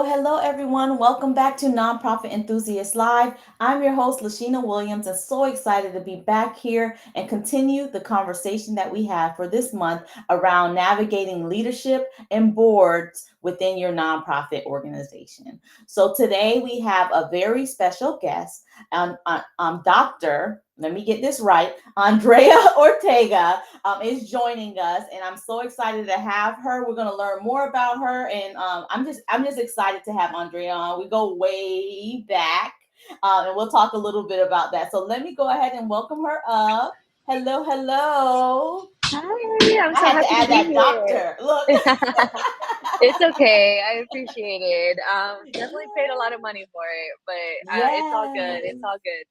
Hello everyone. Welcome back to Nonprofit Enthusiast Live. I'm your host, Lasheena Williams, and so excited to be back here and continue the conversation that we have for this month around navigating leadership and boards within your nonprofit organization. So today we have a very special guest, Dr. Let me get this right. Andrea Ortega is joining us, and I'm so excited to have her. We're going to learn more about her, and I'm just excited to have Andrea on. We go way back, and we'll talk a little bit about that. So let me go ahead and welcome her up. Hello, hello. Hi, I'm I so had to happy to add be that here. doctor. Look. It's okay. I appreciate it. Definitely paid a lot of money for it, but it's all good. It's Yes. all good.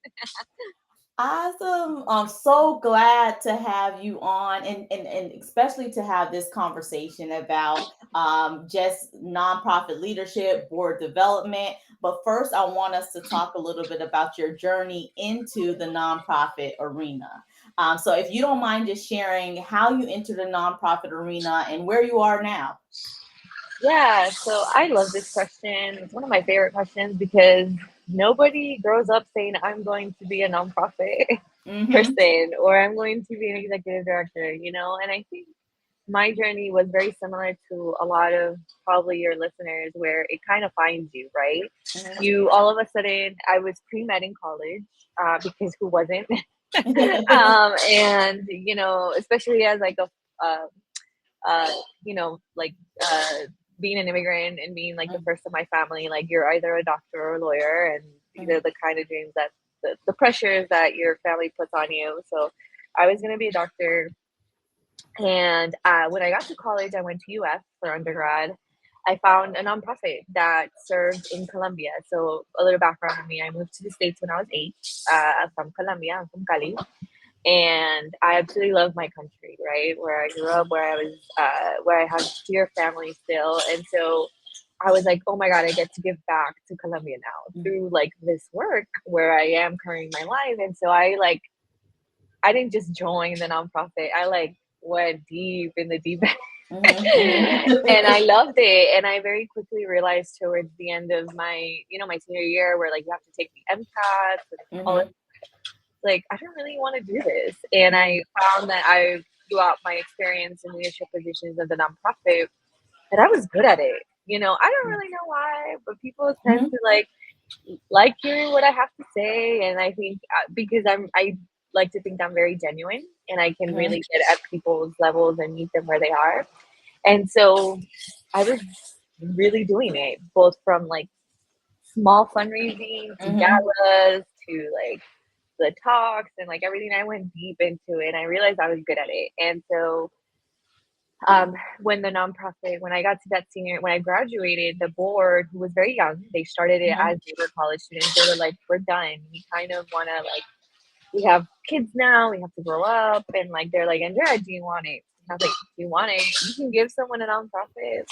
Awesome. I'm so glad to have you on, and especially to have this conversation about just nonprofit leadership, board development. But first, I want us to talk a little bit about your journey into the nonprofit arena. So, if you don't mind just sharing how you entered the nonprofit arena and where you are now. Yeah, so I love this question. It's one of my favorite questions because nobody grows up saying, I'm going to be a nonprofit Mm-hmm. person or I'm going to be an executive director. And I think my journey was very similar to a lot of probably your listeners where it kind of finds you, right? You all of a sudden, I was pre-med in college because who wasn't? And, especially as like uh, uh, you know, like uh, being an immigrant and being like the Mm-hmm. first of my family, like you're either a doctor or a lawyer, and these are the kind of dreams that the pressures that your family puts on you. So I was going to be a doctor, and when I got to college, I went to UF for undergrad. I found a nonprofit that served in Colombia. So a little background on me: I moved to the States when I was 8. I'm from Colombia. I'm from Cali, and I absolutely love my country, right? Where I grew up, where I have dear family still, and so I was like, oh my god, I get to give back to Colombia now through like this work where I am carrying my life, and so I didn't just join the nonprofit. I like went deep in the deep end. And I loved it. And I very quickly realized towards the end of my senior year where like you have to take the MCATs and all this, Mm-hmm. like I don't really want to do this. And I found that throughout my experience in leadership positions of the nonprofit, that I was good at it. I don't really know why, but people tend to like hearing what I have to say, and I think because I like to think I'm very genuine, and I can Mm-hmm. really get at people's levels and meet them where they are, and so I was really doing it, both from like small fundraising to Mm-hmm. galas to like the talks and like everything. I went deep into it, and I realized I was good at it, and so when when I got to that when I graduated, the board, who was very young, they started it Mm-hmm. as they were college students. They were like, we're done. We kind of want to, like, we have kids now, we have to grow up. And like, they're like, Andrea, do you want it? And I was like, do you want it? You can give someone a nonprofit.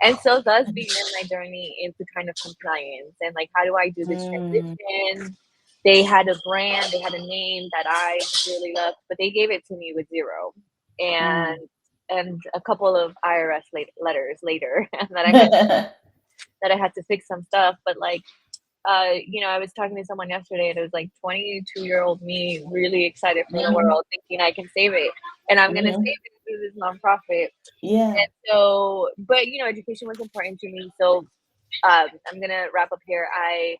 And so thus began my journey into kind of compliance and like, how do I do this Mm-hmm. transition? They had a brand, they had a name that I really loved, but they gave it to me with zero. And a couple of IRS letters later that I had to fix some stuff. But like, I was talking to someone yesterday, and it was like 22-year-old me, really excited for the Mm-hmm. world, thinking I can save it, and I'm gonna save Mm-hmm. it through this nonprofit. Yeah. And so, but education was important to me. So I'm gonna wrap up here. I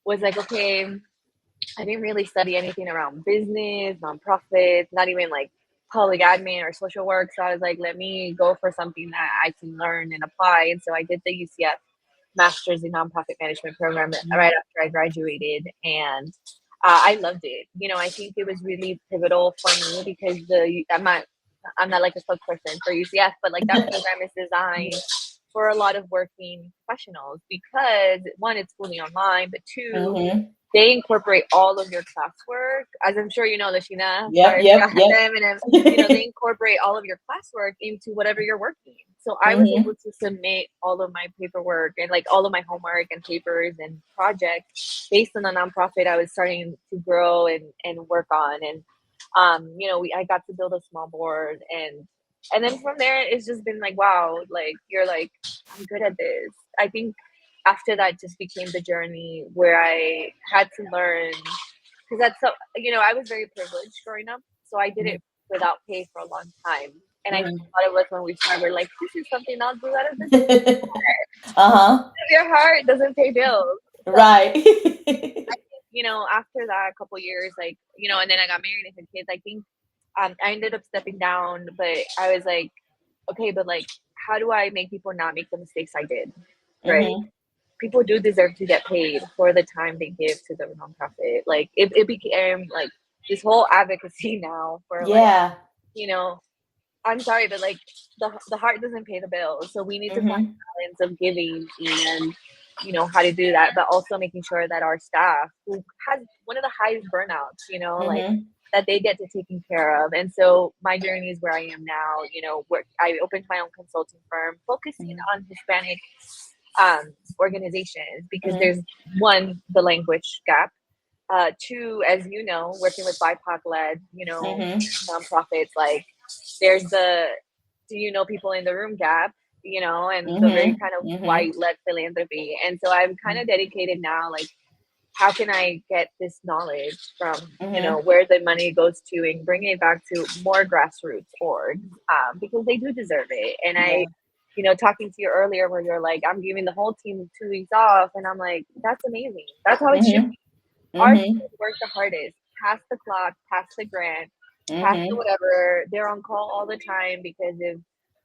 was like, okay, I didn't really study anything around business, nonprofits, not even like public admin or social work. So I was like, let me go for something that I can learn and apply. And so I did the UCF Master's in Nonprofit Management program right after I graduated, and I loved it. I think it was really pivotal for me because I'm not like a spokesperson for UCF, but like that program is designed for a lot of working professionals because one, it's fully online, but two, Mm-hmm. they incorporate all of your classwork. As I'm sure you know, Lashina, Yep, sorry yep, for yep. them, they incorporate all of your classwork into whatever you're working. So I was Mm-hmm. able to submit all of my paperwork and like all of my homework and papers and projects based on the nonprofit I was starting to grow and work on. And I got to build a small board, and then from there it's just been like, wow, like you're like, I'm good at this. I think after that just became the journey where I had to learn, because that's so, I was very privileged growing up, so I did it without pay for a long time. And I never Mhm. thought it was when we started, we're like, this is something I'll do out of the Uh-huh. your heart doesn't pay bills. So, Right. after that, a couple years, like, and then I got married and had kids, I think I ended up stepping down, but I was like, okay, but like, how do I make people not make the mistakes I did? Right? Mhm. People do deserve to get paid for the time they give to the nonprofit. Like, it became like this whole advocacy now for like, Yeah. you know, I'm sorry, but like the heart doesn't pay the bills. So we need to find Mhm. a balance of giving and how to do that, but also making sure that our staff, who has one of the highest burnouts, like Mhm. that they get to taken care of. And so my journey is where I am now, where I opened my own consulting firm focusing Mhm. on Hispanic organizations, because Mhm. there's one, the language gap, two, as you know, working with BIPOC led, Mhm. nonprofits, like there's the do you know people in the room gap, and the very Mhm. kind of Mhm. white led philanthropy. And so I'm kind of dedicated now, like, how can I get this knowledge from, Mhm. where the money goes to, and bring it back to more grassroots orgs, because they do deserve it. And Yeah. talking to you earlier where you're like, I'm giving the whole team 2 weeks off, and I'm like, that's amazing. That's how it should Mhm. be. Our team Mhm. work the hardest, pass the clock, pass the grant, pass the Mhm. whatever. They're on call all the time, because if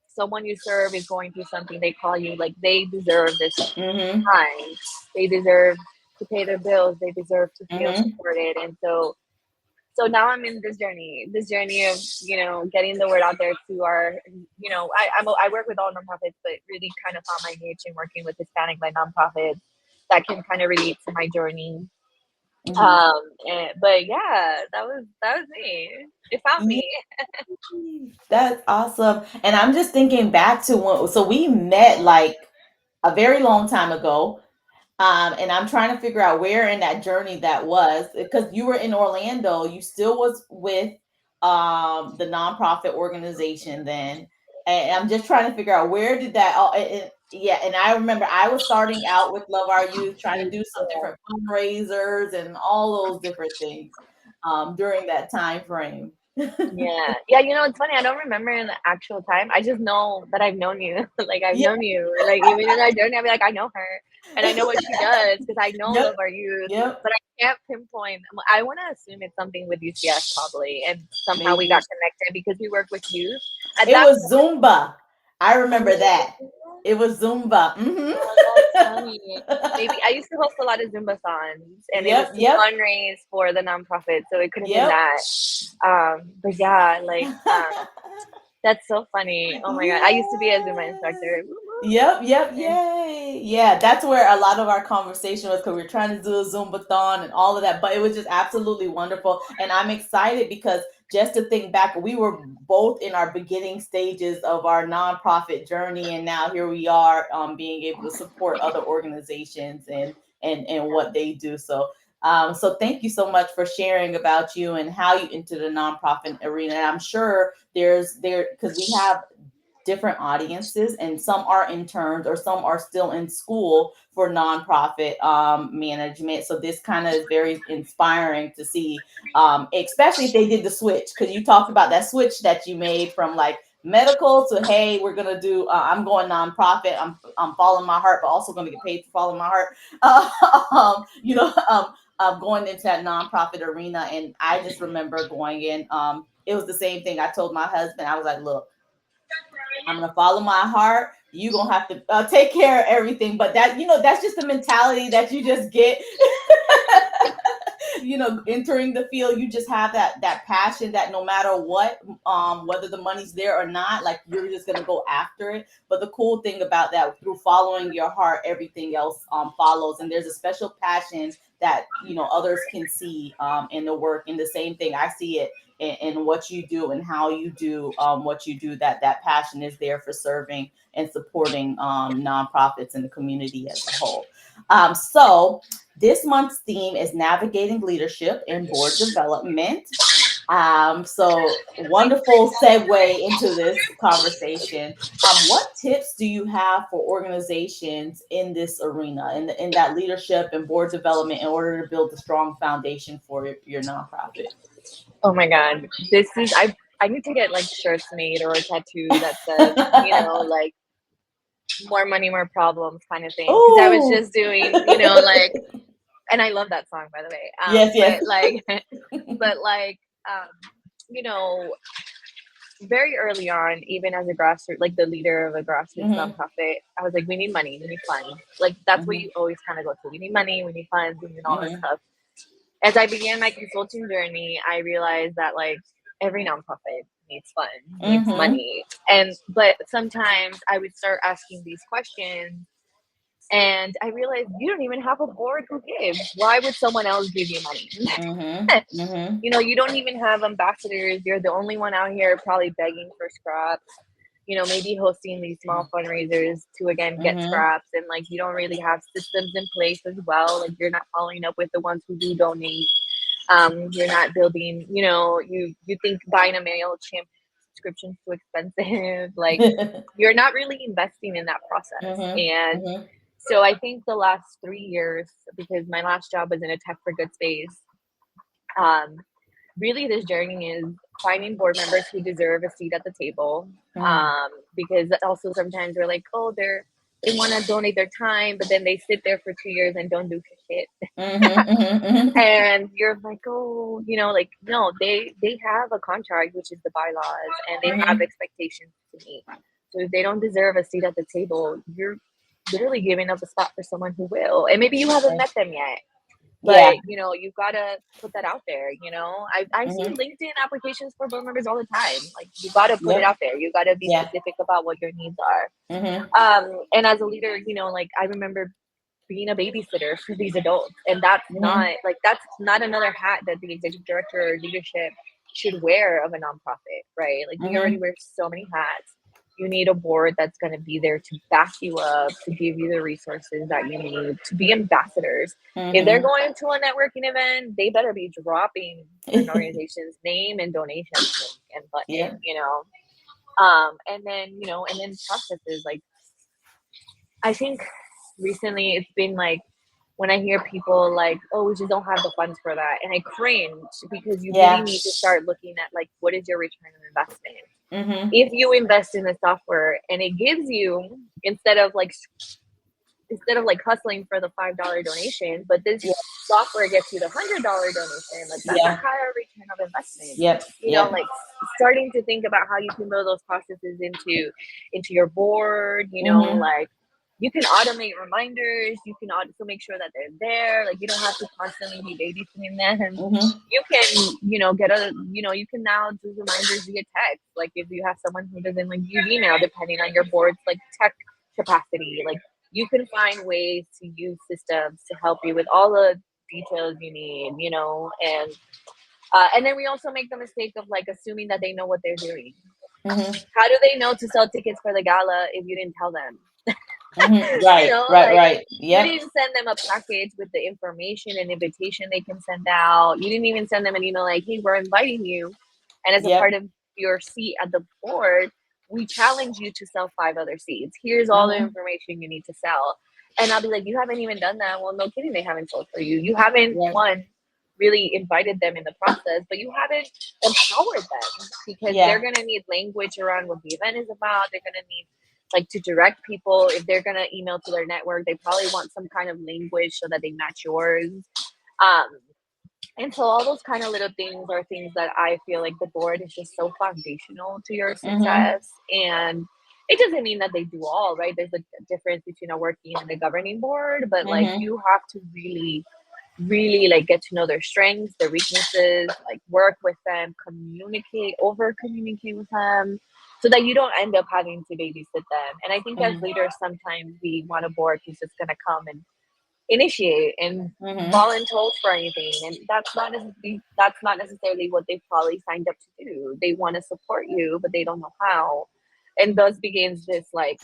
someone you serve is going through something, they call you. Like, they deserve this Mhm. time. They deserve to pay their bills. They deserve to feel Mhm. supported. And so now I'm in this journey of getting the word out there to our I work with all nonprofits, but really kind of found my niche in working with Hispanic led nonprofits that can kind of relate to my journey. Mhm. But yeah, that was me. It found Yeah. me. That's awesome. And I'm just thinking back to when, so we met like a very long time ago. And I'm trying to figure out where in that journey that was, because you were in Orlando. You still was with the nonprofit organization then, and I'm just trying to figure out where did that. Yeah, and I remember I was starting out with Love Our Youth, trying to do some Yeah. different fundraisers and all those different things during that time frame. Yeah. Yeah, it's funny. I don't remember in the actual time. I just know that I've known you. Like, I've Yeah. known you. Like, even in our journey, I'll be like, I know her. And I know what she does, because I know Yep. Love Our Youth. Yep. But I can't pinpoint. I want to assume it's something with UCS probably. And somehow we got Maybe connected because we work with youth. At it that was Zumba. I point, remember that. It was Zumba. Hmm. oh, that's funny. Maybe I used to host a lot of Zumba songs, and it was Yep. to Yep. fundraise for the nonprofit, so it could have been Yep. that. But yeah, like, that's so funny. Oh my god, I used to be a Zumba Yes. instructor. Yep, yep, yay. Yeah, that's where a lot of our conversation was, because we were trying to do a Zumbathon and all of that, but it was just absolutely wonderful. And I'm excited because just to think back, we were both in our beginning stages of our nonprofit journey, and now here we are, being able to support other organizations and what they do. So thank you so much for sharing about you and how you entered the nonprofit arena. And I'm sure there because we have different audiences, and some are interns or some are still in school for nonprofit management. So this kind of is very inspiring to see, especially if they did the switch, because you talked about that switch that you made from like medical to, hey, we're gonna do I'm going nonprofit, I'm following my heart but also going to get paid for following my heart. Going into that nonprofit arena. And I just remember going in, it was the same thing I told my husband. I was like, look, I'm gonna follow my heart. You gonna have to take care of everything. But that's just the mentality that you just get. Entering the field, you just have that passion that no matter what, whether the money's there or not, like you're just gonna go after it. But the cool thing about that, through following your heart, everything else follows. And there's a special passion that others can see in the work. And the same thing, I see it in what you do and how you do what you do. That passion is there for serving and supporting nonprofits and the community as a whole. So this month's theme is navigating leadership and board development. So wonderful segue into this conversation. What tips do you have for organizations in this arena, in that leadership and board development, in order to build a strong foundation for your nonprofit? Oh my God. I need to get like shirts made or a tattoo that says, like more money, more problems kind of thing. Cause I was Oh, just doing, like, and I love that song by the way. yes, yes. But like, but like, um, you know, very early on, even as a grassroots, like the leader of a grassroots Mhm, nonprofit, I was like, we need money, we need funds. Like that's what mhm, you always kind of go to. We need money, we need funds, we need all this mhm, stuff. As I began my consulting journey, I realized that like every nonprofit needs funds, needs mhm, money. And but sometimes I would start asking these questions and I realized you don't even have a board who gives. Why would someone else give you money? mhm, mhm, You don't even have ambassadors. You're the only one out here probably begging for scraps. Maybe hosting these small fundraisers to again get mhm. scraps, and like you don't really have systems in place as well. Like you're not following up with the ones who do donate. You're not building, you think buying a MailChimp subscription is too expensive. Like you're not really investing in that process. Mhm, And mhm, so I think the last 3 years, because my last job was in a tech for good space, um, really this journey is finding board members who deserve a seat at the table. mhm, Because also sometimes we're like, oh, they want to donate their time, but then they sit there for 2 years and don't do shit. mhm, mhm, mhm. And you're like, oh, like no, they have a contract, which is the bylaws, and they have Mhm. expectations to meet. So if they don't deserve a seat at the table, you're literally giving up a spot for someone who will. And maybe you haven't met them yet, Yeah. but you've got to put that out there. I see Mhm. LinkedIn applications for board members all the time. Like you got to put it Yep. out there. You got to be Yeah. specific about what your needs are. Mhm. And as a leader, like I remember being a babysitter for these adults, and Mhm. that's not another hat that the executive director or leadership should wear of a nonprofit, right? Like we already Mhm. wear so many hats. You need a board that's going to be there to back you up, to give you the resources that you need, to be ambassadors. If they're Mhm. going to a networking event, they better be dropping an organization's name and donations and button, Yep. and then processes. Like I think recently it's been like when I hear people like, oh, we just don't have the funds for that. And I cringe because you really Yeah. need to start looking at like, what is your return on investment? Mhm. If you invest in the software and it gives you, instead of like hustling for the $5 donation, but this Yeah. software gets you the $100 donation, like that's a Yeah. higher return of investment. Yep. Yep. Like starting to think about how you can build those processes into your board. Mhm. Like you can automate reminders. You can also make sure that they're there. Like you don't have to constantly be babysitting them. Mhm. You can, you can now do reminders via text. Like if you have someone who doesn't like use email, depending on your board's like tech capacity, like you can find ways to use systems to help you with all the details you need, and then we also make the mistake of like assuming that they know what they're doing. Mhm. How do they know to sell tickets for the gala if you didn't tell them? Mhm. Right. Right. Like Right. you Yep. didn't send them a package with the information and invitation they can send out. You didn't even send them an email like, hey, we're inviting you. And as a Yep. part of your seat at the board, we challenge you to sell 5 other seats. Here's all the Mhm. information you need to sell. And I'll be like, you haven't even done that. Well, no kidding, they haven't sold for you. You haven't, Yep. one, really invited them in the process, but you haven't empowered them because they're Yeah. going to need language around what the event is about. They're going to need like to direct people. If they're going to email to their network, they probably want some kind of language so that they match yours. Um, and so all those kind of little things are things that I feel like the board is just so foundational to your Mhm. success. And it doesn't mean that they do all, right? There's a difference between a working and a governing board, but like Mhm. you have to really like get to know their strengths, their weaknesses, like work with them, over communicate with them so that you don't end up having to babysit them. And I think as Mhm. leaders, sometimes we want a board who's just going to come and initiate and Mhm. voluntold for anything. And that's not necessarily what they've probably signed up to do. They want to support you, but they don't know how. And thus begins this like,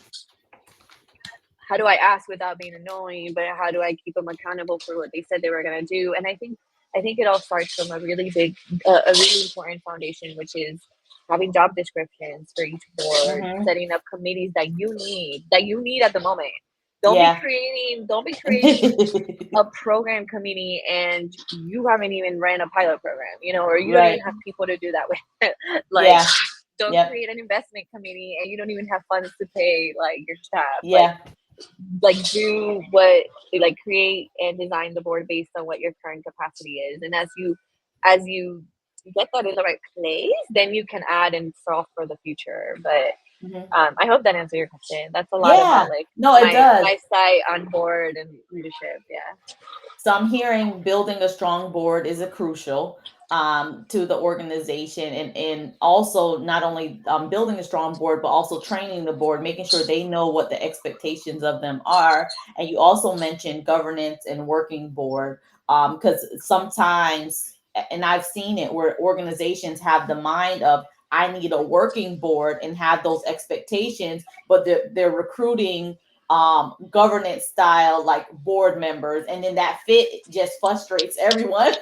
how do I ask without being annoying, but how do I keep them accountable for what they said they were going to do? And I think I think it all starts from a really big, a really important foundation, which is having job descriptions for each board, Mm-hmm. setting up committees that you need at the moment. Yeah. Don't be creating a program committee and you haven't even ran a pilot program, or you don't even Right. have people to do that with. Like, Yeah. don't Yep. create an investment committee and you don't even have funds to pay like your staff. Yeah. Like do what like create and design the board based on what your current capacity is, and as you get that in the right place, then you can add and solve for the future. But Mhm. I hope that answered your question. That's a lot Yeah. about like No, it does. my site on board and leadership. Yeah. So I'm hearing building a strong board is a crucial to the organization, and also not only building a strong board, but also training the board, making sure they know what the expectations of them are. And you also mentioned governance and working board, because sometimes, and I've seen it where organizations have the mind of, I need a working board and have those expectations, but they're recruiting governance style like board members, and then that fit just frustrates everyone.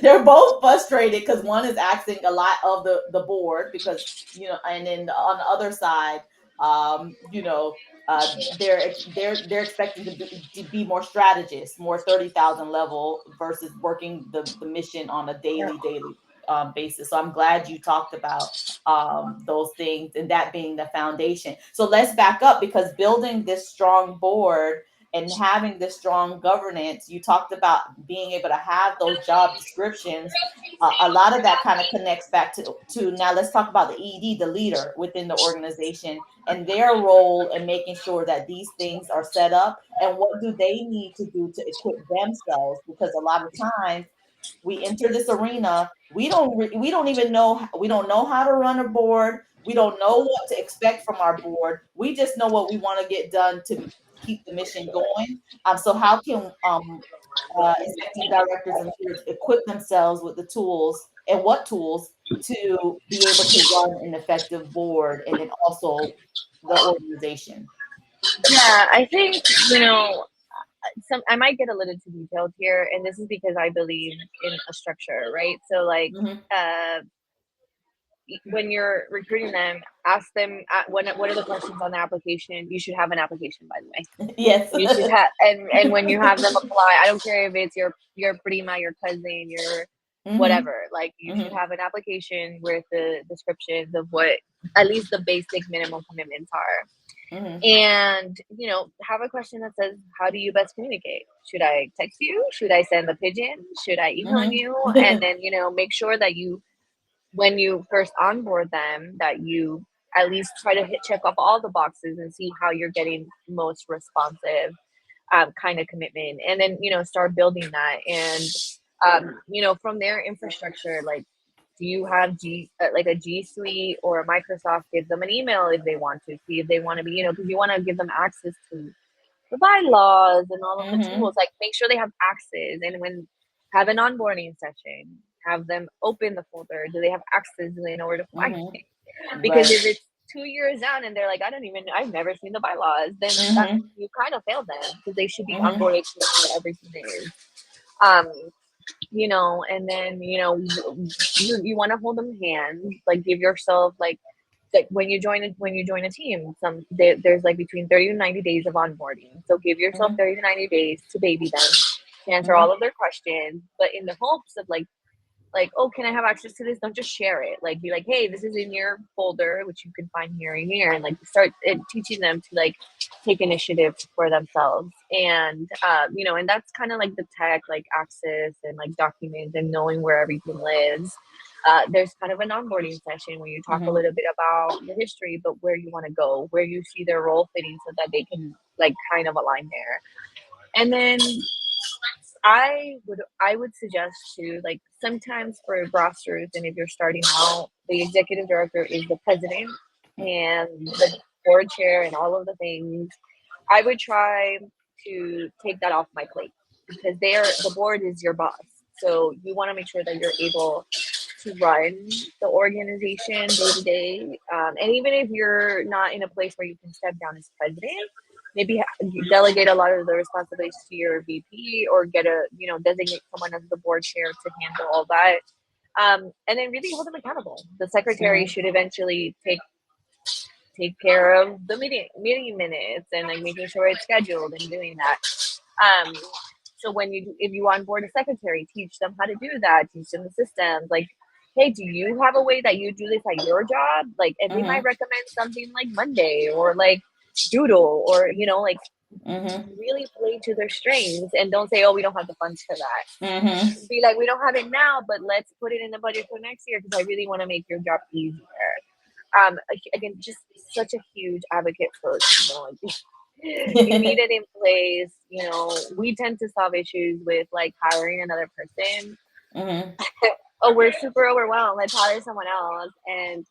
They're both frustrated because one is asking a lot of the board, because and then on the other side, they're expecting to be more strategists, more 30,000 level versus working the mission on a Yeah. daily basis. So I'm glad you talked about those things, and that being the foundation. So let's back up, because building this strong board and having this strong governance, you talked about being able to have those job descriptions. A lot of that kind of connects back to now let's talk about the ED, the leader within the organization, and their role in making sure that these things are set up, and what do they need to do to equip themselves, because a lot of times we enter this arena, we don't even know, we don't know how to run a board, we don't know what to expect from our board, we just know what we want to get done to keep the mission going. So how can executive directors and leaders equip themselves with the tools, and what tools, to be able to run an effective board, and then also the organization? Yeah, I think some I might get a little too detailed here, and this is because I believe in a structure, right? So like Hmm. uh when you're recruiting them, ask them what are the questions on the application. You should have an application, by the way. Yes. You should have, and when you have them apply, I don't care if it's your prima, your cousin, your Hmm. whatever. Like you should Hmm. have an application with the descriptions of what at least the basic minimum commitments are. Hmm. And have a question that says, how do you best communicate? Should I text you? Should I send a pigeon? Should I email Hmm. you? And then make sure that you, when you first onboard them, that you at least try to check off all the boxes and see how you're getting most responsive kind of commitment, and then start building that. And from their infrastructure, like, do you have like a G Suite, or Microsoft gives them an email if they want to see if they want to be, because you want to give them access to the bylaws and all of the Hmm. tools. Like, make sure they have access, and when have an onboarding session, have them open the folder. Do they have access? Do they know where to find Hmm. it? Because Right. if it's 2 years down and they're like, I've never seen the bylaws, then that Hmm. you kind of failed them, because they should be Hmm. onboarded to know what everything is. Um, and then you want to hold them hands, like give yourself like when you join a team, there's like between 30 to 90 days of onboarding. So give yourself Hmm. 30 to 90 days to baby them, to answer all Hmm. of their questions, but in the hopes of like, oh, can I have access to this? Don't just share it. Like, be like, hey, this is in your folder, which you can find here and here, and like start teaching them to like take initiative for themselves. And and that's kind of like the tech, like access and like documents and knowing where everything lives. There's kind of an onboarding session where you talk a Hmm. little bit about your history, but where you want to go, where you see their role fitting, so that they can like kind of align there. And then I would suggest to, like, sometimes for rosters, and if you're starting out, the executive director is the president and the board chair and all of the things. I would try to take that off my plate, because the board is your boss. So you want to make sure that you're able to run the organization day to day. And even if you're not in a place where you can step down as president, maybe delegate a lot of the responsibilities to your VP, or get a, designate someone as the board chair to handle all that. And then really hold them accountable. The secretary Mhm. should eventually take care of the meeting minutes, and like making sure it's scheduled and doing that. Um, so if you onboard a secretary, teach them how to do that, teach them the systems. Like, hey, do you have a way that you do this at your job? Like, and they might Mhm. recommend something like Monday, or like Doodle, or like Mhm. really play to their strengths, and don't say, oh, we don't have the funds for that. Mhm. Be like, we don't have it now, but let's put it in the budget for next year, because I really want to make your job easier. Again, just such a huge advocate for technology. You need it in place. We tend to solve issues with like hiring another person. Mhm. Oh, we're super overwhelmed. Let's hire someone else. And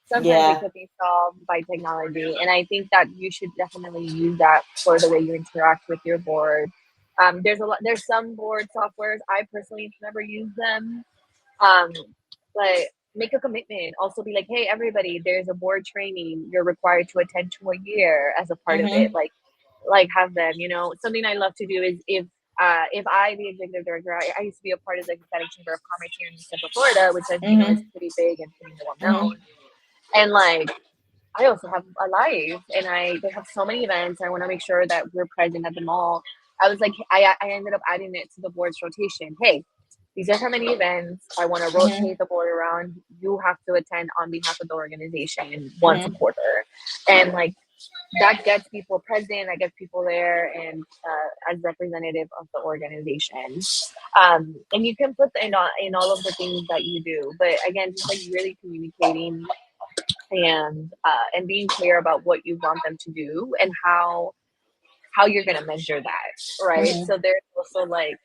sometimes it Yeah. could be solved by technology. And I think that you should definitely use that for the way you interact with your board. There's some board softwares. I personally never use them. Um, but make a commitment. Also be like, hey, everybody, there's a board training you're required to attend to a year as a part of it. Mhm. Like have them. Something I love to do is, if I, the executive director, I used to be a part of the Hispanic Chamber of Commerce here in Central Florida, which, as you know, is Mhm. pretty big and pretty well known. Mhm. And like, I also have a life, and they have so many events. I want to make sure that we're present at them all. I was like, I ended up adding it to the board's rotation. Hey, these are how many events I want to rotate Mhm. the board around. You have to attend on behalf of the organization once a Mhm. quarter, and like that gets people present. That gets people there, and as representative of the organization. And you can put in all of the things that you do, but again, just like really communicating, and being clear about what you want them to do, and how you're going to measure that, right? So Mhm. there's also like,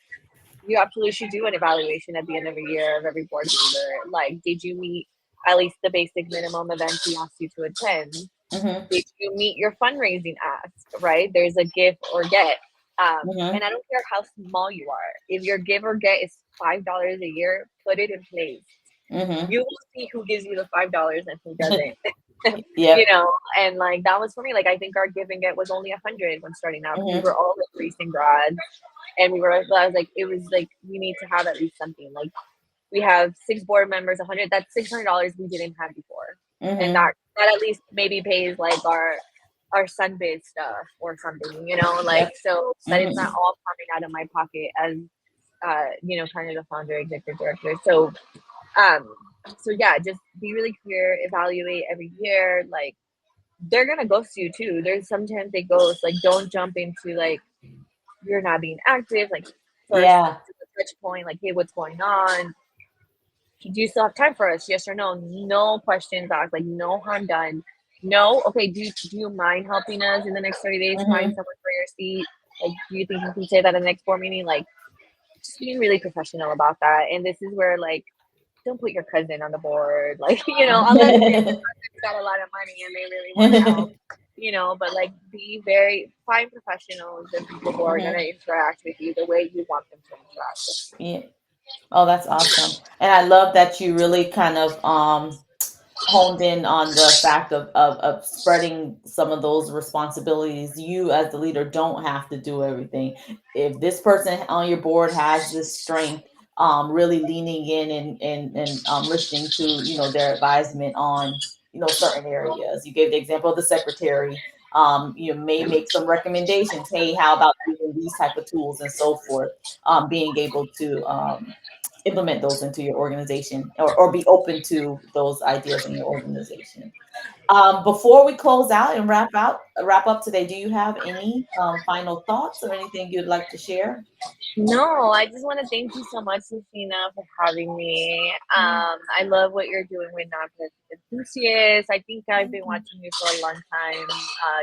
you absolutely should do an evaluation at the end of a year of every board member. Like, did you meet at least the basic minimum events he asked you to attend? Mhm. Did you meet your fundraising ask? Right? There's a give or get. And Mhm. I don't care how small you are. If your give or get is $5 a year, put it in place. You Mhm. will see who gives you the $5 and who doesn't. you Yep. know, and like that was for me. Like, I think our give and get was only 100 when starting out. We were Mhm. all like recent grads, and I was like, it was like, we need to have at least something. Like, we have 6 board members, 100. That's $600 we didn't have before, and that Mhm. that at least maybe pays like our Sunbid stuff or something. Like, Yep. so that it's not Mhm. all coming out of my pocket as kind of the founder, executive director. Um, so yeah, just be really clear. Evaluate every year. Like, they're gonna ghost you too. There's sometimes they ghost. Like, don't jump into like, you're not being active. Like, first Yeah. to the touch point, like, hey, what's going on? Do you still have time for us? Yes or no? No questions asked. Like, no harm done. No. Okay. Do you mind helping us in the next 30 days find Mhm. someone for your seat? Like, do you think you can say that in the next board meeting? Like, just being really professional about that. And this is where, like, don't put your cousin on the board. Like, unless your cousin's got a lot of money and they really want to help. But like, be very find professionals and people who are gonna Mhm. interact with you the way you want them to interact. Yeah. Oh, that's awesome. And I love that you really kind of honed in on the fact of spreading some of those responsibilities. You as the leader don't have to do everything. If this person on your board has this strength, really leaning in and listening to their advisement on certain areas. You gave the example of the secretary. You may make some recommendations. Hey, how about using these type of tools and so forth. Being able to implement those into your organization, or be open to those ideas in your organization. Before we close out and wrap up today, do you have any final thoughts or anything you'd like to share? No, I just want to thank you so much, Lasheena, for having me. Mm, I love what you're doing with Nonprofit Enthusiasts. I think I've been mm, watching you for a long time.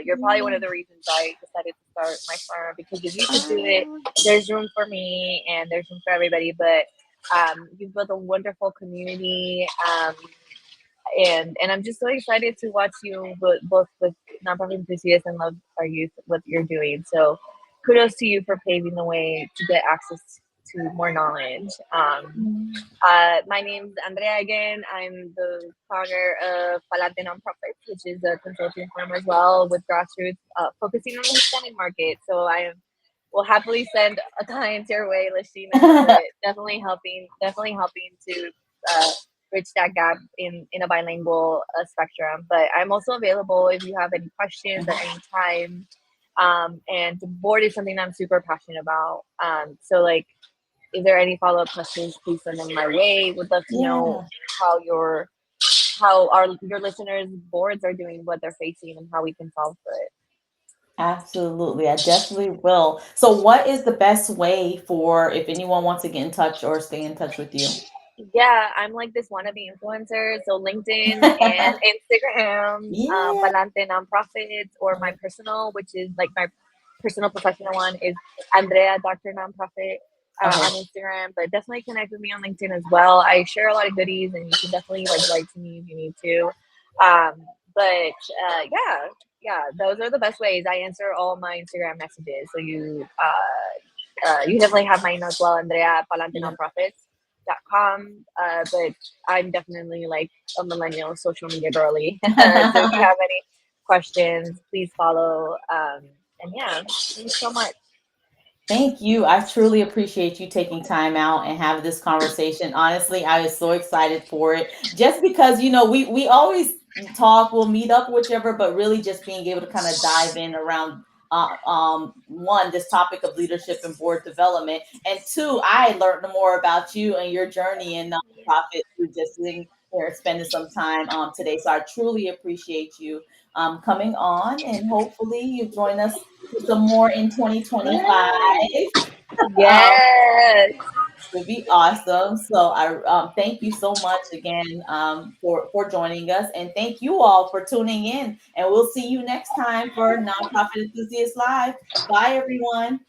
You're probably one mm, of the reasons I decided to start my firm, because if you could do it, mm, there's room for me and there's room for everybody. But you've built a wonderful community. And I'm just so excited to watch you both with Nonprofit Enthusiasts and Love Our Youth, what you're doing. So kudos to you for paving the way to get access to more knowledge. Mm. My name's Andrea again. I'm the founder of Palante Nonprofit, which is a consulting firm as well with grassroots, focusing on the Hispanic market. So I will happily send a client your way, Lasheena, but definitely helping to uh, bridge that gap in a bilingual spectrum. But I'm also available if you have any questions at any time. And the board is something I'm super passionate about. So like, if there are any follow up questions, please send them my way. Would love to know Yeah. how your how our your listeners' boards are doing, what they're facing, and how we can solve for it. Absolutely. I definitely will. So, what is the best way for if anyone wants to get in touch or stay in touch with you? Yeah, I'm like this wannabe influencer. So LinkedIn and Instagram, Yeah. Palante Nonprofits, or my personal, which is like my personal professional one, is Andrea Doctor Nonprofit on Okay. Instagram. But definitely connect with me on LinkedIn as well. I share a lot of goodies, and you can definitely like write to me if you need to. Yeah, yeah, those are the best ways. I answer all my Instagram messages. So you definitely have my email as well, Andrea Palante Yeah. Nonprofits.com. But I'm definitely like a millennial social media girly. So if you have any questions, please follow. And yeah, thanks so much. Thank you. I truly appreciate you taking time out and having this conversation. Honestly, I was so excited for it. Just because, we always talk, we'll meet up, whichever, but really just being able to kind of dive in around one, this topic of leadership and board development. And two, I learned more about you and your journey in nonprofit through just sitting here spending some time today. So I truly appreciate you coming on, and hopefully you join us for some more in 2025. Um, Yes. would be awesome. So I thank you so much again for joining us, and thank you all for tuning in. And we'll see you next time for Nonprofit Enthusiast Live. Bye, everyone.